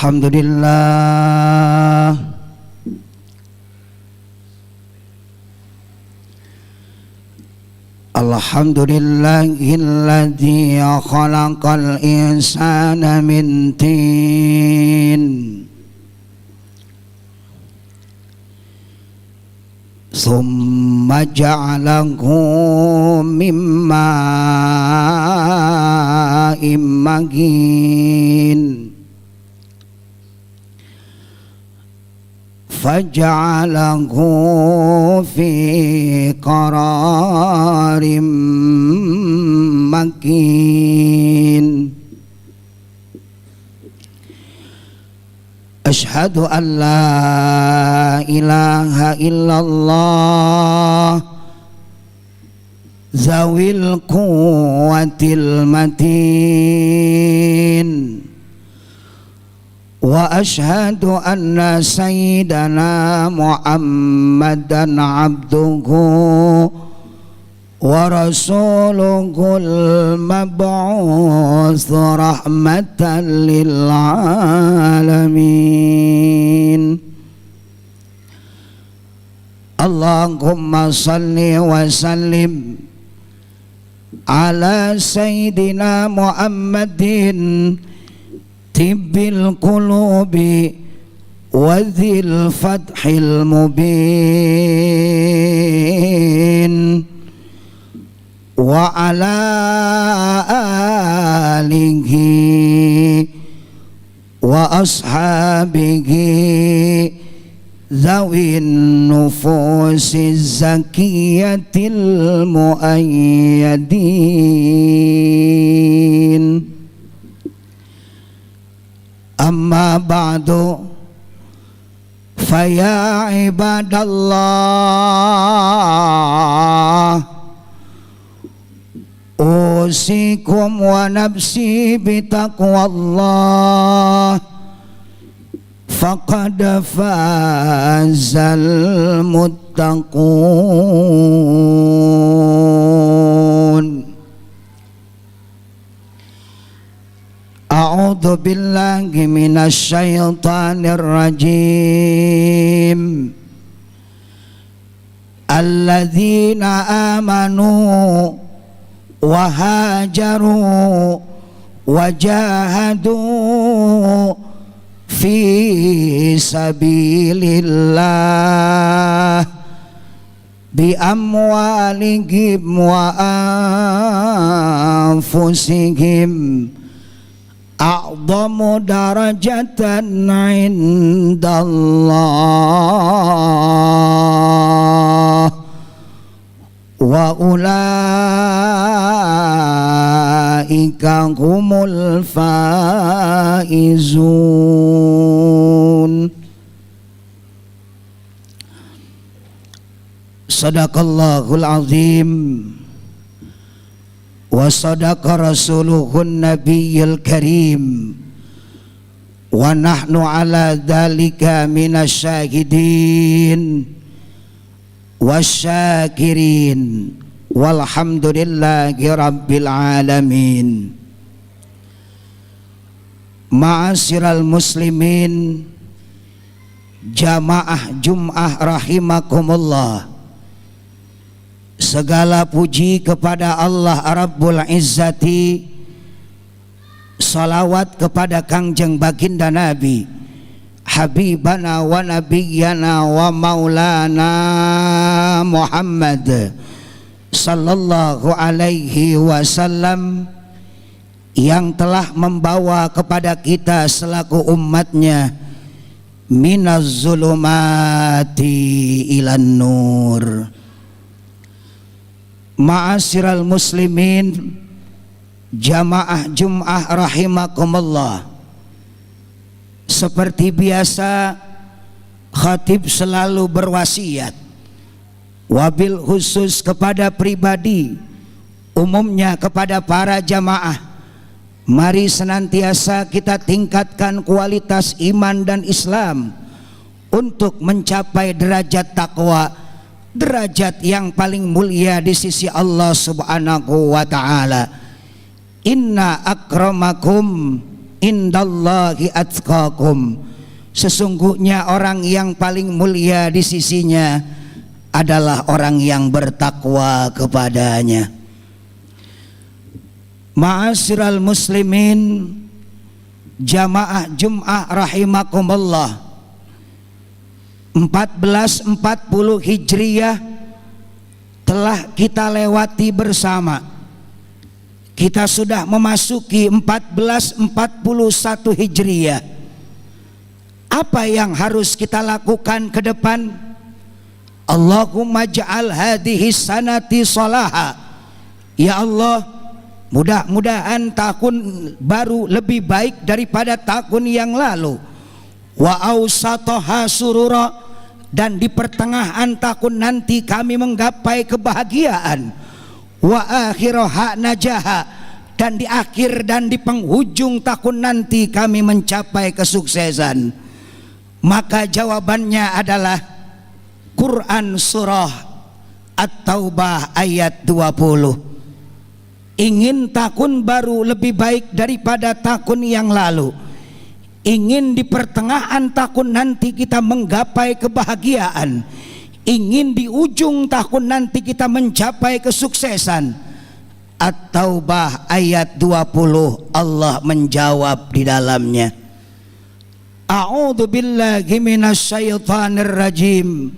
Alhamdulillah, alhamdulillahilladzi khalaqal insana min tin summa ja'alahu mimma mahin faja'alahu fi qararim makin. Asyhadu an la ilaha illallah zawil quwwatil matin wa asyhadu anna sayyidana Muhammadan abduhu wa rasuluhul mab'uts rahmatan lil alamin. Allahumma salli wa sallim ala sayyidina Muhammadin tibbil qulubi wa dzil fathil mubin wa ala alihi wa ashabihi zawin nufusi zakiyatil muayyadin. Amma ba'du faya ibadallah usikum wa nafsi bitaqwallah faqad fazal muttaqun. A'udzu billahi minasy syaithanir rajim. Alladzina amanu wa hajaru wa jahadu fi sabilillah bi amwalihim wa anfusihim a'dhamu darajatan 'indallah wa ulaika humul faizun. Sadaqallahul azim wa sadaqa rasuluhun nabiyyil karim wa nahnu ala dhalika minasyahidin wasyakirin walhamdulillahi rabbil alamin. Ma'asyiral muslimin jamaah Jum'ah rahimakumullah. Segala puji kepada Allah Rabbul Izzati, salawat kepada Kangjeng Baginda Nabi Habibana wa Nabiyyana wa Maulana Muhammad sallallahu alaihi wasallam yang telah membawa kepada kita selaku umatnya minaz zulumati ilan nur. Ma'asyiral muslimin jamaah Jum'ah rahimakumullah. Seperti biasa khatib selalu berwasiat, wabil khusus kepada pribadi, umumnya kepada para jamaah, mari senantiasa kita tingkatkan kualitas iman dan Islam untuk mencapai derajat takwa, derajat yang paling mulia di sisi Allah Subhanahu wa ta'ala. Inna akramakum indallahi atqakum. Sesungguhnya orang yang paling mulia di sisinya adalah orang yang bertakwa kepadanya. Ma'asyiral muslimin, jamaah Jum'ah rahimakumullah, 1440 Hijriyah telah kita lewati bersama. Kita sudah memasuki 1441 Hijriyah. Apa yang harus kita lakukan ke depan? Allahumma ja'al hadhihi sanati salaha. Ya Allah, mudah-mudahan tahun baru lebih baik daripada tahun yang lalu. Wa awsataha surura, dan di pertengahan tahun nanti kami menggapai kebahagiaan. Wa akhiraha najaha, dan di akhir dan di penghujung tahun nanti kami mencapai kesuksesan. Maka jawabannya adalah Quran surah At-Taubah ayat 20. Ingin tahun baru lebih baik daripada tahun yang lalu, ingin di pertengahan tahun nanti kita menggapai kebahagiaan, ingin di ujung tahun nanti kita mencapai kesuksesan. At-Taubah ayat 20 Allah menjawab di dalamnya, A'udzu billahi minasyaitonir rajim.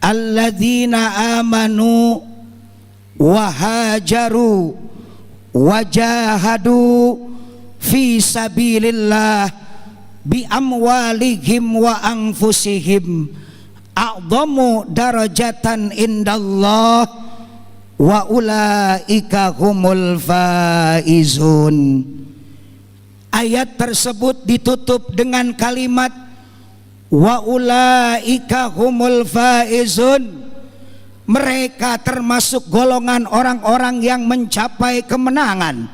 Alladzina amanu wa hajaru wa jahadu fi sabilillah bi amwalihim wa anfusihim a'dhamu darajatan indallah wa ulaika humul faizun. Ayat tersebut ditutup dengan kalimat wa ulaika humul faizun. Mereka termasuk golongan orang-orang yang mencapai kemenangan.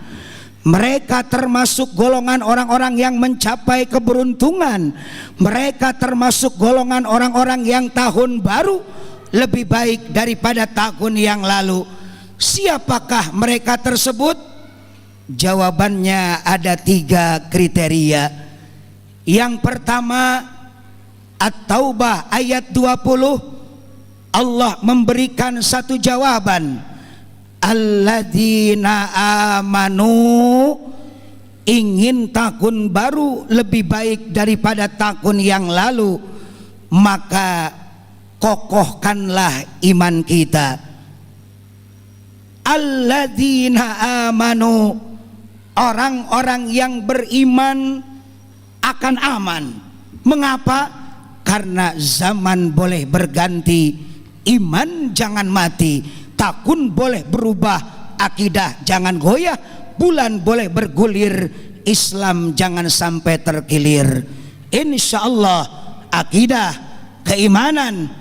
Mereka termasuk golongan orang-orang yang mencapai keberuntungan. Mereka termasuk golongan orang-orang yang tahun baru lebih baik daripada tahun yang lalu. Siapakah mereka tersebut? Jawabannya ada 3 kriteria. Yang pertama, At-Taubah ayat 20, Allah memberikan satu jawaban. Alladzina amanu, ingin tahun baru lebih baik daripada tahun yang lalu, maka kokohkanlah iman kita. Alladzina amanu, orang-orang yang beriman akan aman. Mengapa? Karena zaman boleh berganti, iman jangan mati. Tahun boleh berubah, akidah jangan goyah. Bulan boleh bergulir, Islam jangan sampai terkilir. Insya Allah akidah, keimanan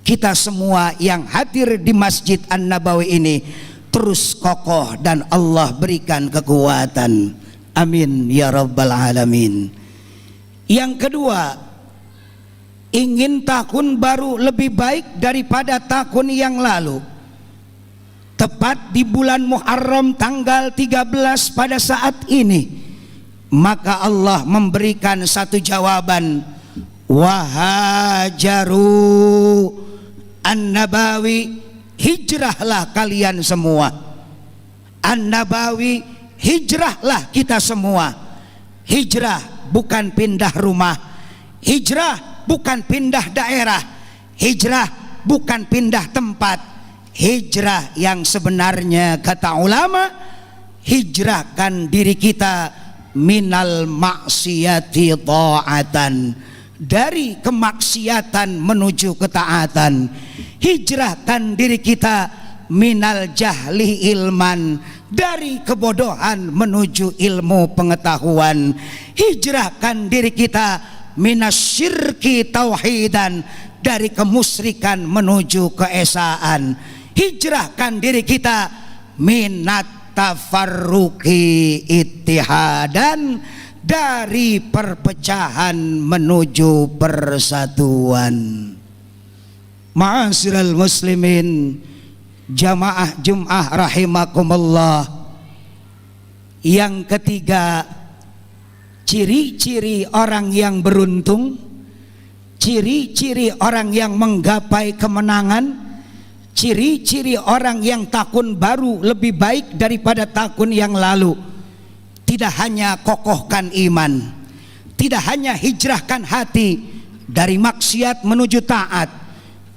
kita semua yang hadir di Masjid An-Nabawi ini terus kokoh dan Allah berikan kekuatan. Amin ya rabbal alamin. Yang kedua, ingin tahun baru lebih baik daripada tahun yang lalu. Tepat di bulan Muharram tanggal 13 pada saat ini, maka Allah memberikan satu jawaban. Wahajaru An-Nabawi, hijrahlah kalian semua. An-Nabawi, hijrahlah kita semua. Hijrah bukan pindah rumah, hijrah bukan pindah daerah, hijrah bukan pindah tempat. Hijrah yang sebenarnya kata ulama, hijrahkan diri kita minal maksiati ta'atan, dari kemaksiatan menuju ketaatan. Hijrahkan diri kita minal jahli ilman, dari kebodohan menuju ilmu pengetahuan. Hijrahkan diri kita minasyirki tauhidan, dari kemusyrikan menuju keesaan. Hijrahkan diri kita minat tafarruqi ittihadan, dari perpecahan menuju persatuan. Ma'asyiral muslimin, jamaah Jum'ah rahimakumullah. Yang ketiga, ciri-ciri orang yang beruntung, ciri-ciri orang yang menggapai kemenangan, ciri-ciri orang yang tahun baru lebih baik daripada tahun yang lalu. Tidak hanya kokohkan iman, tidak hanya hijrahkan hati dari maksiat menuju taat,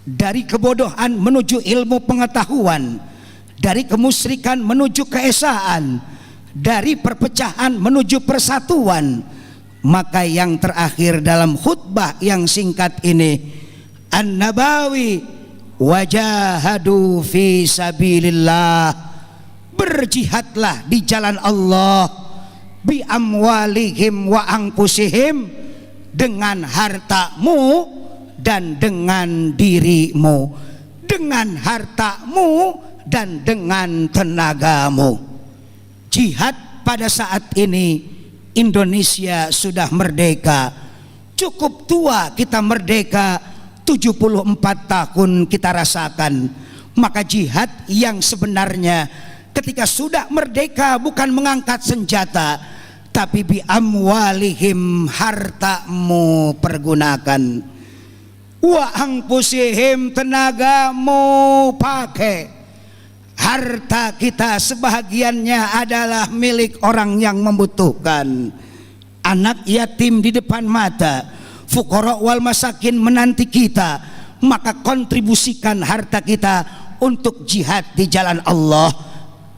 dari kebodohan menuju ilmu pengetahuan, dari kemusyrikan menuju keesaan, dari perpecahan menuju persatuan. Maka yang terakhir dalam khutbah yang singkat ini, An-Nabawi, wajahadu fi sabilillah, berjihadlah di jalan Allah, bi amwalihim wa anfusihim, dengan hartamu dan dengan dirimu, dengan hartamu dan dengan tenagamu. Jihad pada saat ini Indonesia sudah merdeka. Cukup tua kita merdeka, 74 tahun kita rasakan. Maka jihad yang sebenarnya ketika sudah merdeka bukan mengangkat senjata, tapi bi amwalihim, hartamu pergunakan, wa anfusihim, tenagamu pakai. Harta kita sebahagiannya adalah milik orang yang membutuhkan. Anak yatim di depan mata, fuqara wal masakin menanti kita. Maka kontribusikan harta kita untuk jihad di jalan Allah.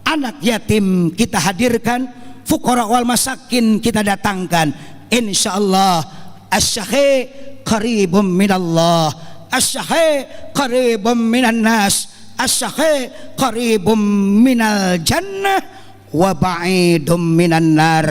Anak yatim kita hadirkan, fuqara wal masakin kita datangkan. Insyaallah asy-syakhi qaribum minallah, asy-syakhi qaribum minan nas, asy-syakhi qaribum minal jannah wa ba'idum minan nar.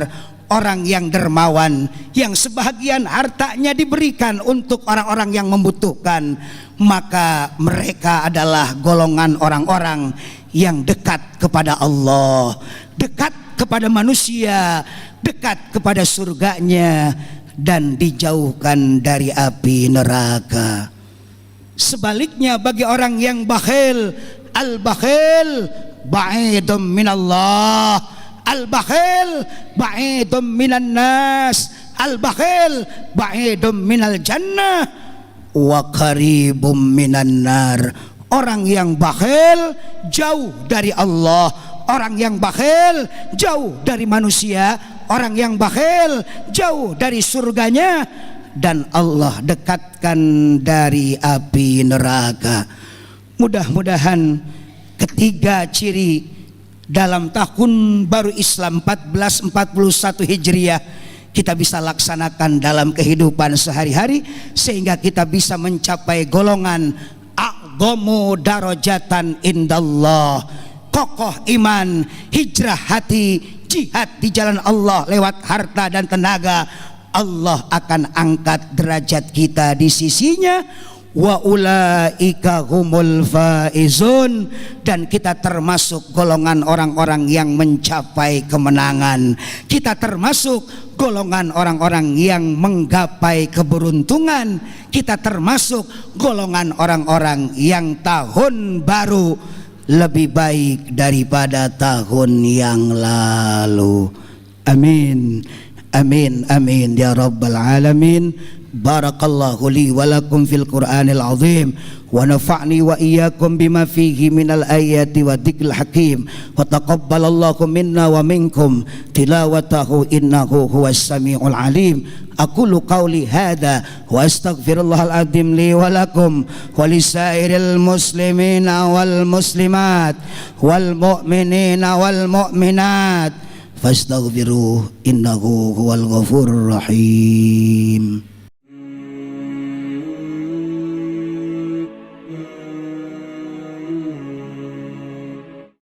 Orang yang dermawan, yang sebahagian hartanya diberikan untuk orang-orang yang membutuhkan, maka mereka adalah golongan orang-orang yang dekat kepada Allah, dekat kepada manusia, dekat kepada surganya, dan dijauhkan dari api neraka. Sebaliknya bagi orang yang bakhil, al-bakhil ba'idum minallah, al-bakhil ba'idum minan nas, al-bakhil ba'idum minal jannah wa qaribum minan nar. Orang yang bakhil jauh dari Allah, orang yang bakhil jauh dari manusia, orang yang bakhil jauh dari surganya, dan Allah dekatkan dari api neraka. Mudah-mudahan ketiga ciri dalam tahun baru Islam 1441 Hijriah kita bisa laksanakan dalam kehidupan sehari-hari, sehingga kita bisa mencapai golongan a'dhamu darajatan indallah, kokoh iman, hijrah hati, jihad di jalan Allah lewat harta dan tenaga. Allah akan angkat derajat kita di sisinya, wa ulaika humul faizun, dan kita termasuk golongan orang-orang yang mencapai kemenangan. Kita termasuk golongan orang-orang yang menggapai keberuntungan. Kita termasuk golongan orang-orang yang tahun baru lebih baik daripada tahun yang lalu. Amin. Amin amin ya rabbal alamin. Barakallahu li wa lakum fil Qur'anil azim, wa nafa'ni wa iyyakum bima fihi minal ayati wa dzikril hakim, wa taqabbalallahu minna wa minkum tilawatahu innahu huwas samiul alim. Aqulu qawli hadza wa astaghfirullahal azim li wa lakum wa lisairil muslimina wal muslimat wal mu'minina wal mu'minat fastaghfiruhu innahu huwal ghafurur rahim.